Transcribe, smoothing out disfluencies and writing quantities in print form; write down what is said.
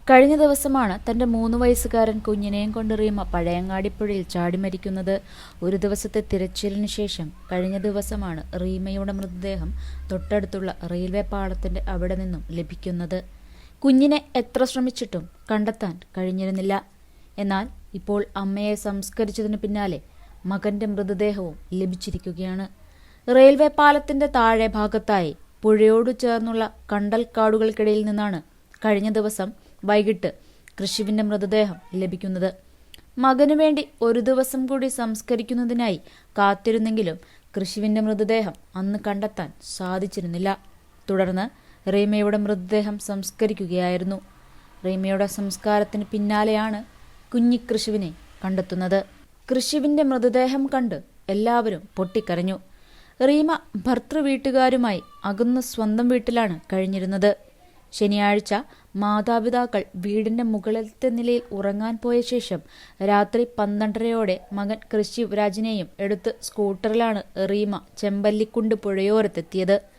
കഴിഞ്ഞ ദിവസമാണ് തന്റെ 3 വയസ്സുകാരൻ കുഞ്ഞിനെയും കൊണ്ട് റീമ പഴയങ്ങാടിപ്പുഴയിൽ ചാടി മരിക്കുന്നത്. ഒരു ദിവസത്തെ തിരച്ചിലിന് ശേഷം കഴിഞ്ഞ ദിവസമാണ് റീമയുടെ മൃതദേഹം തൊട്ടടുത്തുള്ള റെയിൽവേ പാളത്തിന്റെ അവിടെ നിന്നും ലഭിക്കുന്നത്. കുഞ്ഞിനെ എത്ര ശ്രമിച്ചിട്ടും കണ്ടെത്താൻ കഴിഞ്ഞിരുന്നില്ല. എന്നാൽ ഇപ്പോൾ അമ്മയെ സംസ്കരിച്ചതിന് പിന്നാലെ മകന്റെ മൃതദേഹവും ലഭിച്ചിരിക്കുകയാണ്. റെയിൽവേ പാലത്തിന്റെ താഴെ ഭാഗത്തായി പുഴയോട് ചേർന്നുള്ള കണ്ടൽക്കാടുകൾക്കിടയിൽ നിന്നാണ് കഴിഞ്ഞ ദിവസം വൈകിട്ട് കൃഷിവിന്റെ മൃതദേഹം ലഭിക്കുന്നത്. മകനു വേണ്ടി ഒരു ദിവസം കൂടി സംസ്കരിക്കുന്നതിനായി കാത്തിരുന്നെങ്കിലും കൃഷിവിന്റെ മൃതദേഹം അന്ന് കണ്ടെത്താൻ സാധിച്ചിരുന്നില്ല. തുടർന്ന് റീമയുടെ മൃതദേഹം സംസ്കരിക്കുകയായിരുന്നു. റീമയുടെ സംസ്കാരത്തിന് പിന്നാലെയാണ് കുഞ്ഞി കൃഷിവിനെ കണ്ടെത്തുന്നത്. കൃഷിവിന്റെ മൃതദേഹം കണ്ട് എല്ലാവരും പൊട്ടിക്കരഞ്ഞു. റീമ ഭർത്തൃ വീട്ടുകാരുമായി അകന്ന സ്വന്തം വീട്ടിലാണ് കഴിഞ്ഞിരുന്നത്. ശനിയാഴ്ച മാതാപിതാക്കൾ വീടിന്റെ മുകളിലത്തെ നിലയിൽ ഉറങ്ങാൻ പോയ ശേഷം രാത്രി 12:30-ഓടെ മകൻ കൃഷിവ് രാജിനെയും എടുത്ത് സ്കൂട്ടറിലാണ് റീമ ചെമ്പല്ലിക്കുണ്ട് പുഴയോരത്തെത്തിയത്.